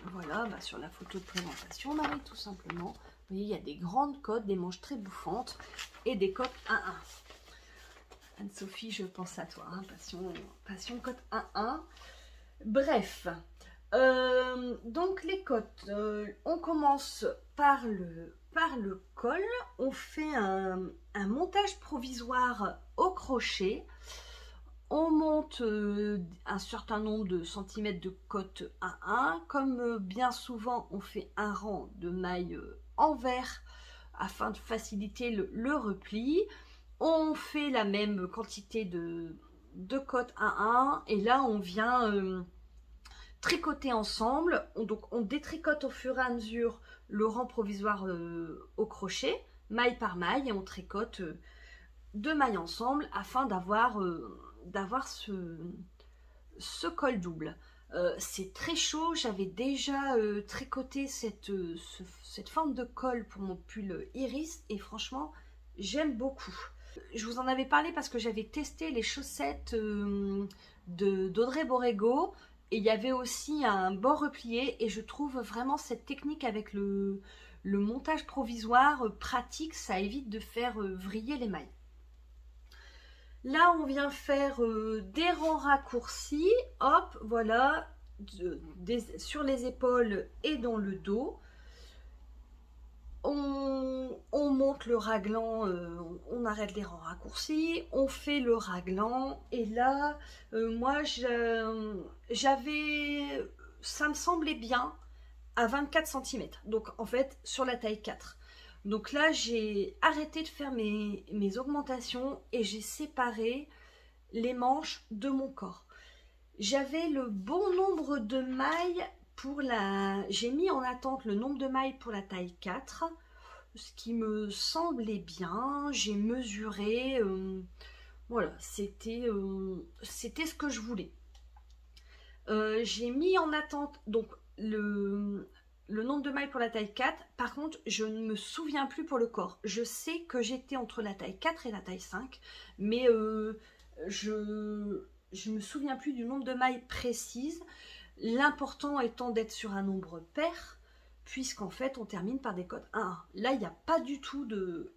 Voilà, sur la photo de présentation, Marie, tout simplement. Vous voyez, il y a des grandes côtes, des manches très bouffantes et des côtes 1-1. Anne-Sophie, je pense à toi, hein, passion côte 1-1. Bref, donc les côtes, on commence par le col, on fait un montage provisoire au crochet. On monte un certain nombre de centimètres de côte 1-1. Comme bien souvent, on fait un rang de mailles envers afin de faciliter le repli. On fait la même quantité de côte 1-1 et là on vient tricoter ensemble. Donc on détricote au fur et à mesure le rang provisoire au crochet, maille par maille, et on tricote deux mailles ensemble afin d'avoir ce col double. C'est très chaud, j'avais déjà tricoté cette forme de col pour mon pull Iris et franchement j'aime beaucoup. Je vous en avais parlé parce que j'avais testé les chaussettes d'Audrey Borrego et il y avait aussi un bord replié, et je trouve vraiment cette technique avec le montage provisoire pratique, ça évite de faire vriller les mailles. Là, on vient faire des rangs raccourcis, hop, voilà, sur les épaules et dans le dos. On monte le raglan, on arrête les rangs raccourcis, on fait le raglan, et là, moi, ça me semblait bien à 24 cm, donc en fait, sur la taille 4. Donc là, j'ai arrêté de faire mes augmentations et j'ai séparé les manches de mon corps. J'avais le bon nombre de mailles pour j'ai mis en attente le nombre de mailles pour la taille 4, ce qui me semblait bien. J'ai mesuré, voilà, c'était ce que je voulais. J'ai mis en attente donc le nombre de mailles pour la taille 4, par contre, je ne me souviens plus pour le corps. Je sais que j'étais entre la taille 4 et la taille 5, mais je me souviens plus du nombre de mailles précises. L'important étant d'être sur un nombre pair, puisqu'en fait, on termine par des côtes 1-1. Là, il n'y a pas du tout de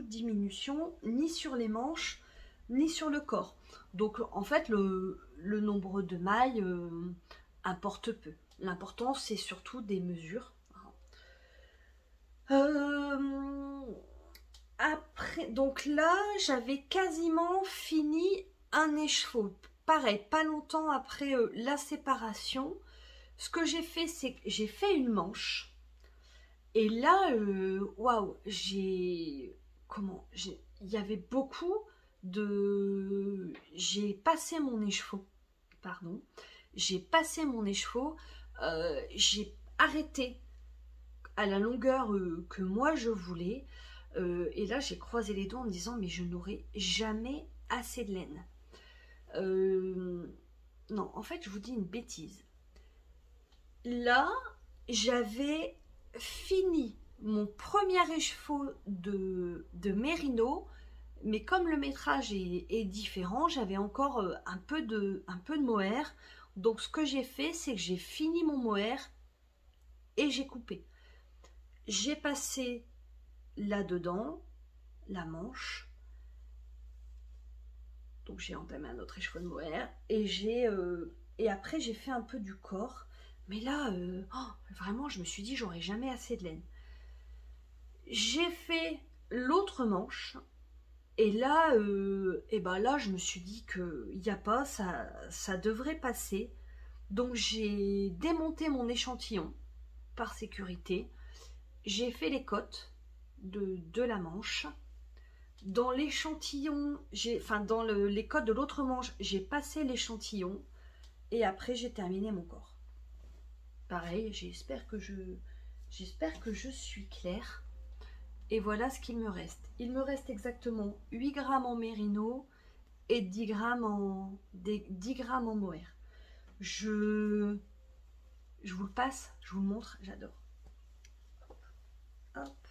diminution, ni sur les manches, ni sur le corps. Donc, en fait, le nombre de mailles importe peu. L'important, c'est surtout des mesures. après, donc là, j'avais quasiment fini un écheveau. Pareil, pas longtemps après la séparation. Ce que j'ai fait, c'est que j'ai fait une manche. Et là, waouh, il y avait beaucoup de... J'ai passé mon écheveau, pardon. J'ai passé mon écheveau, j'ai arrêté à la longueur que moi je voulais. Et là, j'ai croisé les doigts en me disant, mais je n'aurai jamais assez de laine. Non, en fait, je vous dis une bêtise. Là, j'avais fini mon premier écheveau de mérino, mais comme le métrage est différent, j'avais encore un peu de mohair. Donc ce que j'ai fait, c'est que j'ai fini mon mohair et j'ai coupé. J'ai passé là-dedans la manche. Donc j'ai entamé un autre écheveau de mohair et après j'ai fait un peu du corps. Mais là, vraiment, je me suis dit, j'aurais jamais assez de laine. J'ai fait l'autre manche. Et là, là, je me suis dit qu'il n'y a pas, ça devrait passer. Donc j'ai démonté mon échantillon par sécurité. J'ai fait les côtes de la manche. Dans l'échantillon, dans les côtes de l'autre manche, j'ai passé l'échantillon. Et après, j'ai terminé mon corps. Pareil, j'espère que je suis claire. Et voilà ce qu'il me reste. Il me reste exactement 8 grammes en mérino et 10 grammes en mohair. Je vous le passe, je vous le montre, j'adore. Hop.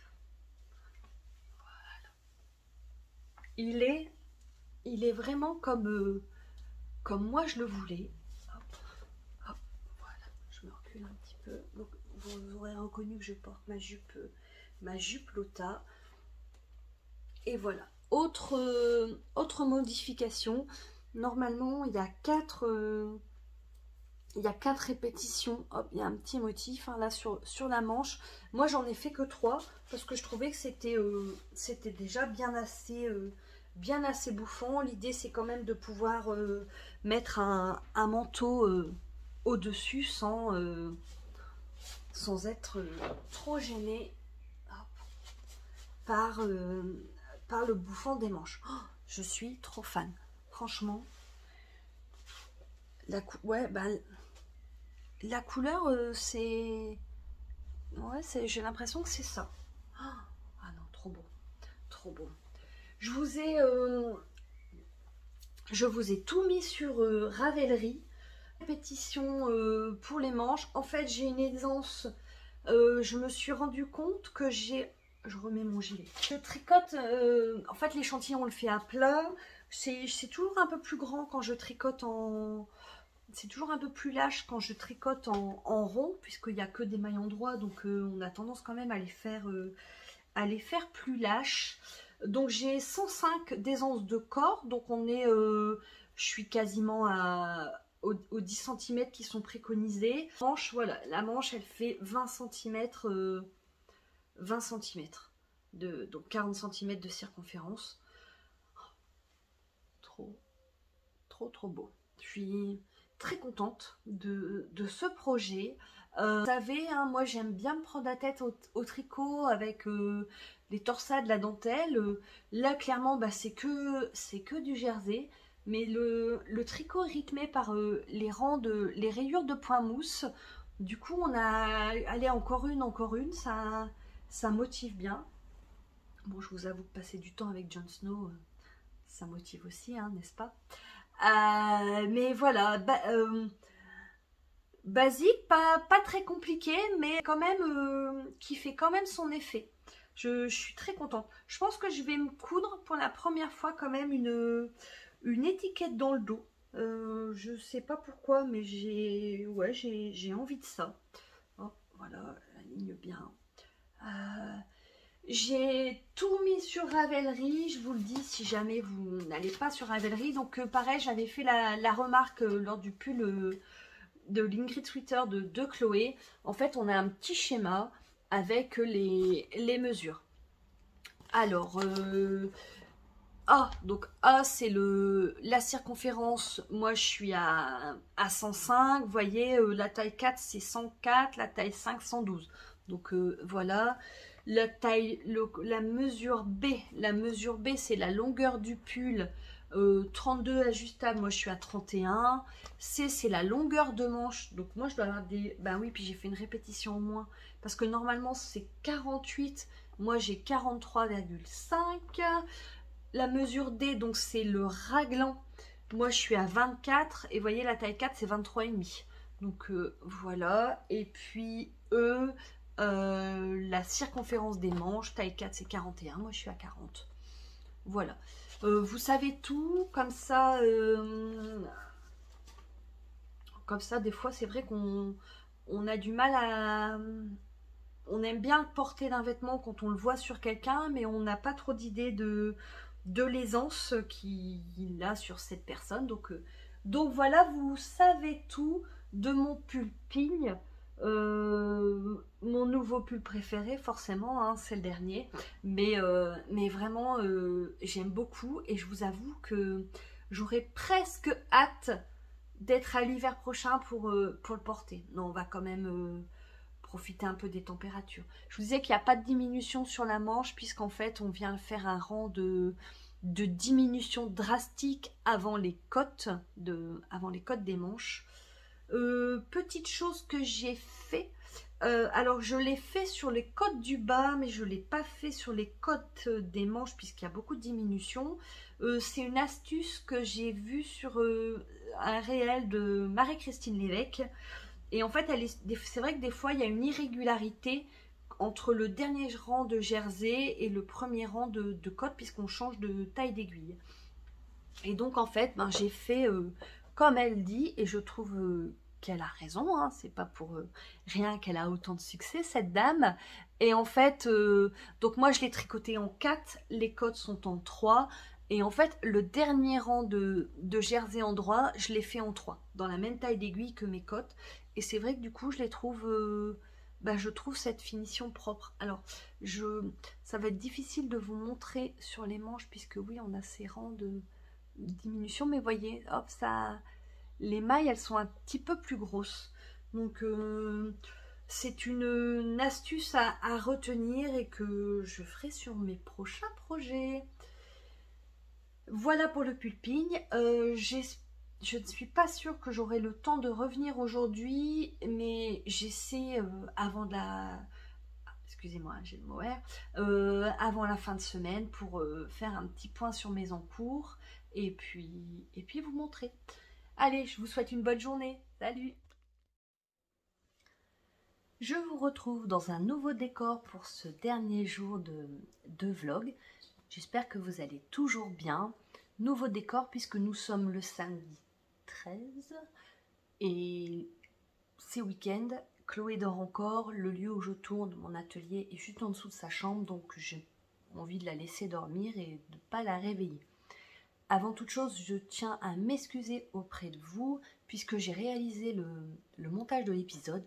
Voilà. Il est vraiment comme moi je le voulais. Hop. Hop. Voilà, je me recule un petit peu. Donc, vous aurez reconnu que je porte ma jupe Lotta. Et voilà. Autre modification. Normalement, il y a 4 répétitions. Hop, il y a un petit motif là sur la manche. Moi, j'en ai fait que 3 parce que je trouvais que c'était déjà bien assez bouffant. L'idée, c'est quand même de pouvoir mettre un manteau au-dessus sans être trop gêné par le bouffant des manches. Oh, je suis trop fan. Franchement, la couleur, c'est... Ouais, j'ai l'impression que c'est ça. Ah non, trop beau. Trop beau. Je vous ai tout mis sur Ravelry. Répétition pour les manches. En fait, j'ai une aisance. Je me suis rendu compte que j'ai... Je remets mon gilet. Je tricote, en fait l'échantillon on le fait à plat. C'est toujours un peu plus grand quand je tricote c'est toujours un peu plus lâche quand je tricote en rond, puisqu'il n'y a que des mailles endroits, donc on a tendance quand même à les faire plus lâches. Donc j'ai 105 d'aisance de corps, donc je suis quasiment aux 10 cm qui sont préconisés. Voilà, la manche elle fait 20 cm. 20 cm, donc 40 cm de circonférence. Trop beau. Je suis très contente de ce projet. Vous savez, hein, moi j'aime bien me prendre la tête au tricot avec les torsades, la dentelle. Là clairement c'est que du jersey. Mais le tricot est rythmé par les rayures de point mousse. Du coup on a allez encore une, ça motive bien. Bon, je vous avoue que passer du temps avec Jon Snow, ça motive aussi, hein, n'est-ce pas? Mais voilà, basique, pas très compliqué, mais quand même qui fait quand même son effet. Je suis très contente. Je pense que je vais me coudre pour la première fois quand même une étiquette dans le dos. Je sais pas pourquoi, mais j'ai envie de ça. Oh, voilà, la ligne bien. J'ai tout mis sur Ravelry, je vous le dis si jamais vous n'allez pas sur Ravelry. Donc pareil, j'avais fait la remarque lors du pull de l'Ingrid Sweater de Chloé. En fait, on a un petit schéma avec les mesures. Alors, A, donc A c'est la circonférence, moi je suis à 105, vous voyez, la taille 4 c'est 104, la taille 5 112. Donc voilà, la mesure B c'est la longueur du pull, 32 ajustable, moi je suis à 31. C c'est la longueur de manche, donc moi je dois avoir des... Ben oui, puis j'ai fait une répétition au moins, parce que normalement c'est 48, moi j'ai 43,5. La mesure D, donc c'est le raglan. Moi, je suis à 24. Et vous voyez, la taille 4, c'est 23,5. Donc, voilà. Et puis, la circonférence des manches, taille 4, c'est 41. Moi, je suis à 40. Voilà. Vous savez tout. Comme ça, des fois, c'est vrai qu'on a du mal à... On aime bien porter d'un vêtement quand on le voit sur quelqu'un, mais on n'a pas trop d'idée de l'aisance qu'il a sur cette personne. Donc voilà, vous savez tout de mon pull Pigne. Mon nouveau pull préféré, forcément, hein, c'est le dernier. Mais vraiment, j'aime beaucoup. Et je vous avoue que j'aurais presque hâte d'être à l'hiver prochain pour le porter. Non, on va quand même... profiter un peu des températures. Je vous disais qu'il n'y a pas de diminution sur la manche puisqu'en fait on vient faire un rang de diminution drastique avant les côtes des manches. Petite chose que j'ai fait, alors je l'ai fait sur les côtes du bas mais je ne l'ai pas fait sur les côtes des manches puisqu'il y a beaucoup de diminution. C'est une astuce que j'ai vue sur un réel de Marie-Christine Lévesque. Et en fait, c'est vrai que des fois, il y a une irrégularité entre le dernier rang de jersey et le premier rang de côte, puisqu'on change de taille d'aiguille. Et donc, en fait, ben, j'ai fait comme elle dit, et je trouve qu'elle a raison, hein, c'est pas pour rien qu'elle a autant de succès, cette dame. Et en fait, donc moi, je l'ai tricoté en 4, les côtes sont en 3. Et en fait, le dernier rang de jersey en droit, je l'ai fait en 3, dans la même taille d'aiguille que mes côtes. Et c'est vrai que du coup, je les trouve, je trouve cette finition propre. Alors, ça va être difficile de vous montrer sur les manches, puisque oui, on a ces rangs de diminution. Mais voyez, hop, ça, les mailles, elles sont un petit peu plus grosses. Donc, c'est une astuce à retenir et que je ferai sur mes prochains projets. Voilà pour le pulpigne. Je ne suis pas sûre que j'aurai le temps de revenir aujourd'hui, mais j'essaie avant de la... Excusez-moi, j'ai le mot R. Avant la fin de semaine pour faire un petit point sur mes encours et puis vous montrer. Allez, je vous souhaite une bonne journée. Salut! Je vous retrouve dans un nouveau décor pour ce dernier jour de vlog. J'espère que vous allez toujours bien. Nouveau décor puisque nous sommes le samedi 13 et c'est week-end. Chloé dort encore. Le lieu où je tourne, mon atelier, est juste en dessous de sa chambre, donc j'ai envie de la laisser dormir et de ne pas la réveiller. Avant toute chose, je tiens à m'excuser auprès de vous puisque j'ai réalisé le montage de l'épisode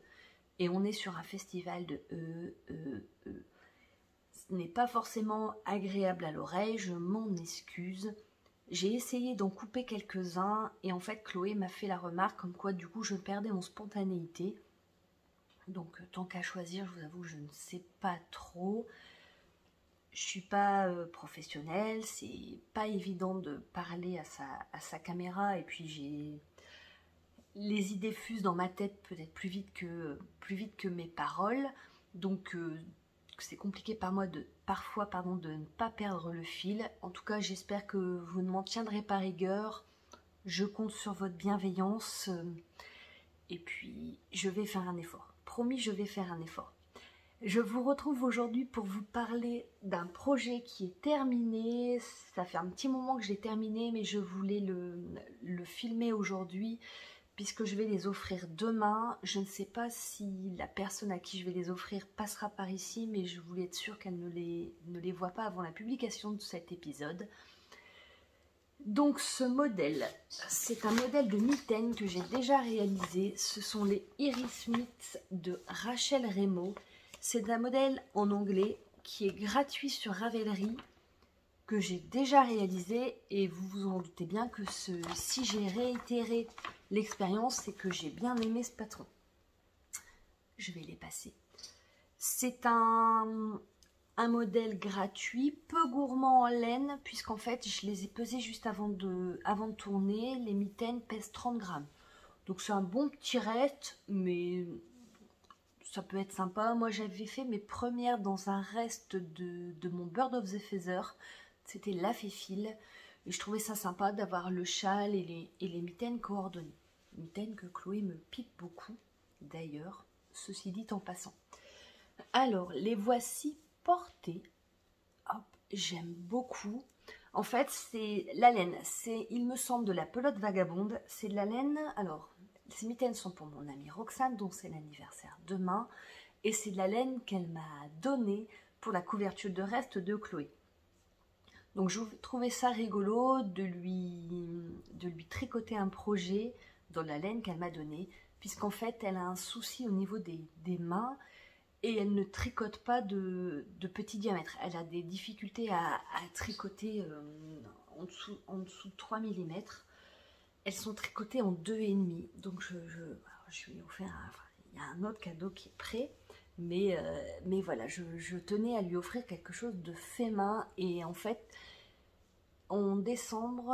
et on est sur un festival de Ce n'est pas forcément agréable à l'oreille, je m'en excuse. J'ai essayé d'en couper quelques-uns et en fait Chloé m'a fait la remarque comme quoi du coup je perdais en spontanéité. Donc tant qu'à choisir, je vous avoue, je ne sais pas trop. Je suis pas professionnelle, c'est pas évident de parler à sa caméra et puis j'ai les idées fusent dans ma tête peut-être plus vite que mes paroles. Donc c'est compliqué parfois de ne pas perdre le fil. En tout cas, j'espère que vous ne m'en tiendrez pas rigueur. Je compte sur votre bienveillance. Et puis, je vais faire un effort. Promis, je vais faire un effort. Je vous retrouve aujourd'hui pour vous parler d'un projet qui est terminé. Ça fait un petit moment que je l'ai terminé, mais je voulais le filmer aujourd'hui, puisque je vais les offrir demain. Je ne sais pas si la personne à qui je vais les offrir passera par ici, mais je voulais être sûre qu'elle ne les voit pas avant la publication de cet épisode. Donc ce modèle, c'est un modèle de mitaine que j'ai déjà réalisé. Ce sont les Iris Smith de Rachel Remo. C'est un modèle en anglais. qui est gratuit sur Ravelry, que j'ai déjà réalisé, et vous vous en doutez bien que si j'ai réitéré l'expérience, c'est que j'ai bien aimé ce patron. Je vais les passer. C'est un modèle gratuit, peu gourmand en laine, puisqu'en fait je les ai pesés juste avant de tourner. Les mitaines pèsent 30 grammes. Donc c'est un bon petit reste, mais ça peut être sympa. Moi j'avais fait mes premières dans un reste de mon Bird of the Feather. C'était la Féfile. Et je trouvais ça sympa d'avoir le châle et les mitaines coordonnées. Mitaines que Chloé me pique beaucoup, d'ailleurs, ceci dit en passant. Alors, les voici portées. Hop, j'aime beaucoup. En fait, c'est la laine. C'est, il me semble, de la pelote vagabonde. C'est de la laine. Alors, ces mitaines sont pour mon amie Roxane, dont c'est l'anniversaire demain. Et c'est de la laine qu'elle m'a donnée pour la couverture de reste de Chloé. Donc, je trouvais ça rigolo de lui tricoter un projet dans la laine qu'elle m'a donnée, puisqu'en fait, elle a un souci au niveau des mains. Et elle ne tricote pas de petit diamètre. Elle a des difficultés à tricoter en dessous de 3 mm. Elles sont tricotées en 2,5. Donc je lui ai offert il y a un autre cadeau qui est prêt. Mais voilà, je tenais à lui offrir quelque chose de fait main. Et en fait, en décembre,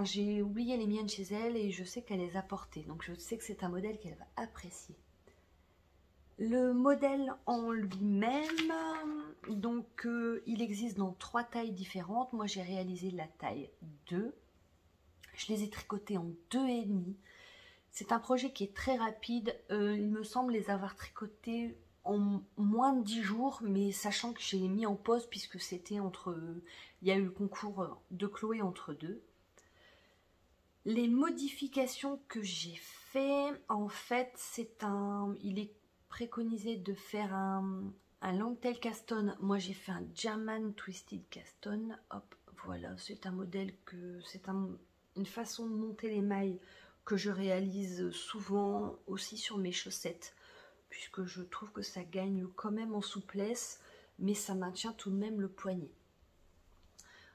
j'ai oublié les miennes chez elle et je sais qu'elle les a portées. Donc je sais que c'est un modèle qu'elle va apprécier. Le modèle en lui-même, donc il existe dans 3 tailles différentes. Moi j'ai réalisé la taille 2. Je les ai tricotés en 2,5. C'est un projet qui est très rapide. Il me semble les avoir tricotés en moins de 10 jours, mais sachant que j'ai mis en pause puisque c'était il y a eu le concours de Chloé entre deux. Les modifications que j'ai fait, en fait, il est préconisé de faire un long tail caston. Moi j'ai fait un German Twisted Caston. Hop, voilà, c'est un modèle une façon de monter les mailles que je réalise souvent aussi sur mes chaussettes, puisque je trouve que ça gagne quand même en souplesse, mais ça maintient tout de même le poignet.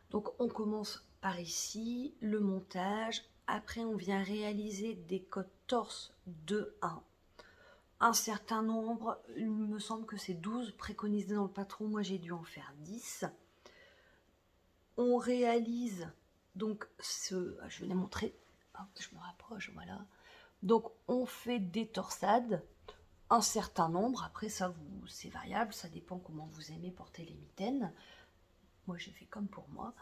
Donc on commence par ici, le montage. Après on vient réaliser des côtes torse de 1. Un certain nombre, il me semble que c'est 12 préconisés dans le patron, moi j'ai dû en faire 10. On réalise donc je vais les montrer, hop, je me rapproche, voilà. Donc on fait des torsades, un certain nombre, après ça c'est variable, ça dépend comment vous aimez porter les mitaines. Moi j'ai fait comme pour moi.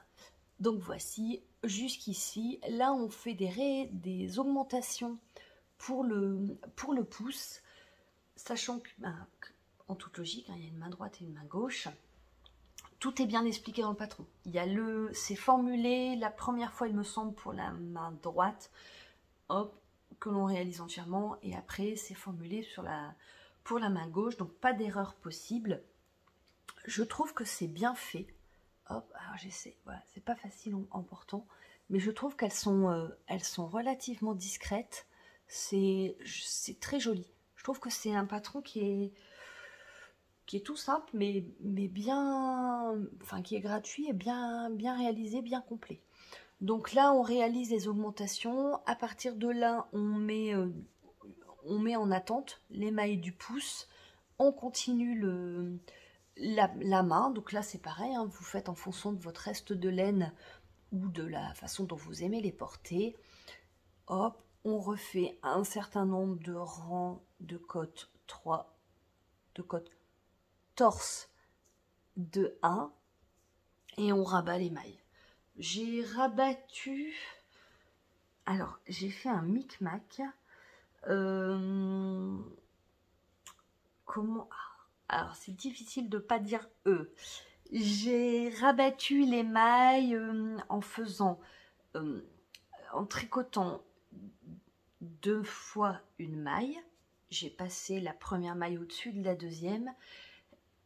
Donc voici, jusqu'ici, là on fait des augmentations pour le pouce. Sachant que, en toute logique, il y a une main droite et une main gauche. Tout est bien expliqué dans le patron. C'est formulé la première fois, il me semble, pour la main droite, hop, que l'on réalise entièrement. Et après, c'est formulé pour la main gauche. Donc, pas d'erreur possible. Je trouve que c'est bien fait. Hop, alors j'essaie. Voilà, c'est pas facile en portant. Mais je trouve qu'elles sont relativement discrètes. C'est très joli. Je trouve que c'est un patron qui est tout simple, mais bien, qui est gratuit et bien réalisé, bien complet. Donc là, on réalise les augmentations. À partir de là, on met en attente les mailles du pouce. On continue la main. Donc là, c'est pareil, hein, vous faites en fonction de votre reste de laine ou de la façon dont vous aimez les porter. Hop. On refait un certain nombre de rangs de côtes 3, de côtes torse de 1 et on rabat les mailles. J'ai rabattu, alors j'ai fait un micmac. Comment, alors c'est difficile de pas dire j'ai rabattu les mailles en tricotant 2 fois une maille. J'ai passé la première maille au-dessus de la deuxième.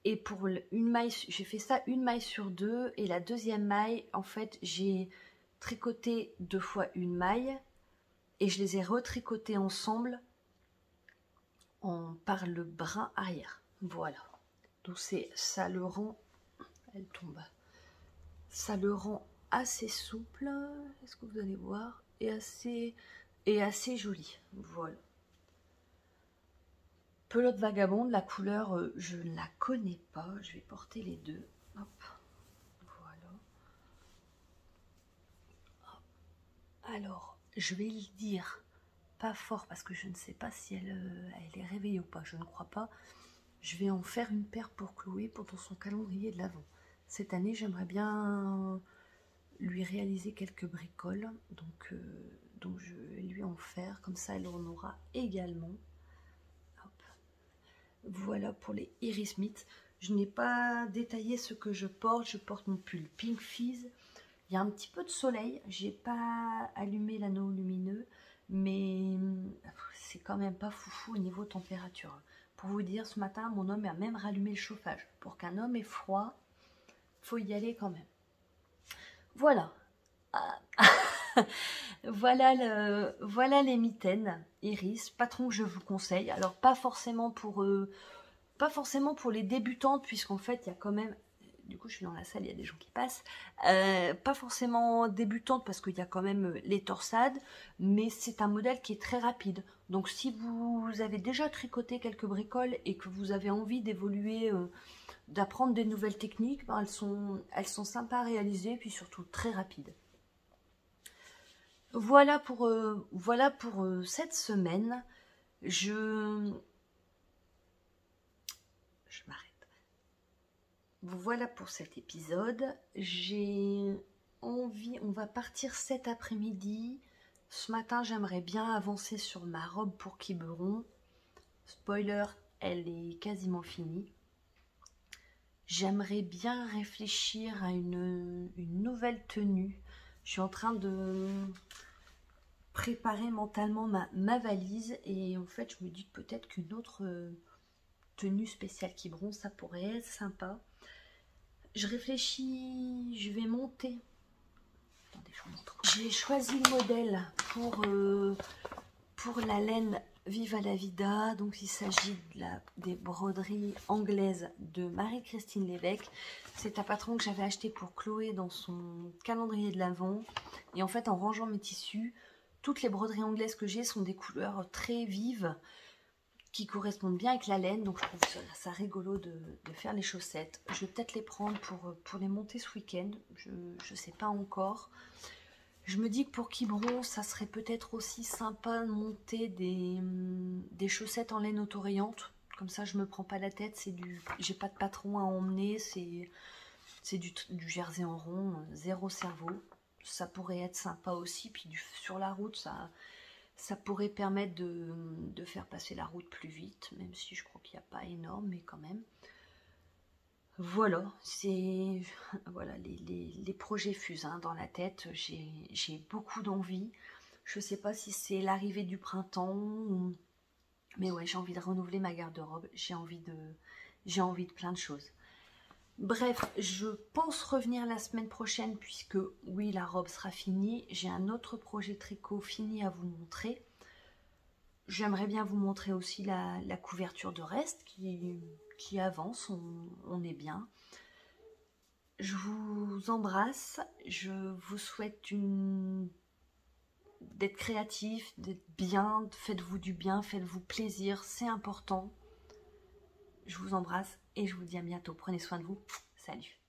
Et pour une maille, j'ai fait ça une maille sur 2. Et la deuxième maille, en fait, j'ai tricoté 2 fois une maille. Et je les ai retricotées ensemble par le brin arrière. Voilà. Donc ça le rend elle tombe. Ça le rend assez souple, est-ce que vous allez voir, et assez joli. Voilà. Pelote vagabonde, la couleur, je ne la connais pas. Je vais porter les deux. Hop. Voilà. Hop. Alors, je vais le dire pas fort parce que je ne sais pas si elle est réveillée ou pas. Je ne crois pas. Je vais en faire une paire pour Chloé pour son calendrier de l'Avent. Cette année, j'aimerais bien lui réaliser quelques bricoles. Donc je vais lui en faire. Comme ça, elle en aura également. Voilà pour les Iris Smith. Je n'ai pas détaillé ce que je porte. Je porte mon pull Pink Fizz. Il y a un petit peu de soleil. J'ai pas allumé l'anneau lumineux, mais c'est quand même pas foufou au niveau température. Pour vous dire, ce matin, mon homme a même rallumé le chauffage. Pour qu'un homme ait froid, faut y aller quand même. Voilà. Voilà les mitaines Iris, patron que je vous conseille. Alors pas forcément pour les débutantes, puisqu'en fait il y a quand même, du coup je suis dans la salle, il y a des gens qui passent, pas forcément débutantes parce qu'il y a quand même les torsades, mais c'est un modèle qui est très rapide. Donc si vous avez déjà tricoté quelques bricoles et que vous avez envie d'évoluer, d'apprendre des nouvelles techniques, ben, elles sont sympas à réaliser, puis surtout très rapides. Voilà pour cette semaine. Je m'arrête. Voilà pour cet épisode. J'ai envie, on va partir cet après-midi. Ce matin, j'aimerais bien avancer sur ma robe pour Quiberon. Spoiler, elle est quasiment finie. J'aimerais bien réfléchir à une nouvelle tenue. Je suis en train de préparer mentalement ma valise et en fait je me dis que peut-être qu'une autre tenue spéciale Quiberon, ça pourrait être sympa. Je réfléchis, je vais monter. Attendez, je vous montre. J'ai choisi le modèle pour la laine Viva la Vida. Donc il s'agit des broderies anglaises de Marie-Christine Lévesque. C'est un patron que j'avais acheté pour Chloé dans son calendrier de l'Avent. Et en fait, en rangeant mes tissus, toutes les broderies anglaises que j'ai sont des couleurs très vives qui correspondent bien avec la laine. Donc je trouve ça rigolo de faire les chaussettes. Je vais peut-être les prendre pour les monter ce week-end. Je ne sais pas encore. Je me dis que pour Quiberon, ça serait peut-être aussi sympa de monter des chaussettes en laine autorayante. Comme ça, je me prends pas la tête. J'ai pas de patron à emmener. C'est du jersey en rond, zéro cerveau. Ça pourrait être sympa aussi. Puis sur la route, ça pourrait permettre de faire passer la route plus vite. Même si je crois qu'il n'y a pas énorme, mais quand même. Voilà, voilà, les projets fusent dans la tête. J'ai beaucoup d'envie. Je ne sais pas si c'est l'arrivée du printemps, mais ouais, j'ai envie de renouveler ma garde-robe. J'ai envie de plein de choses. Bref, je pense revenir la semaine prochaine puisque oui, la robe sera finie. J'ai un autre projet tricot fini à vous montrer. J'aimerais bien vous montrer aussi la couverture de reste qui avance, on est bien. Je vous embrasse, je vous souhaite d'être créatif, d'être bien, faites-vous du bien, faites-vous plaisir, c'est important. Je vous embrasse et je vous dis à bientôt, prenez soin de vous, salut.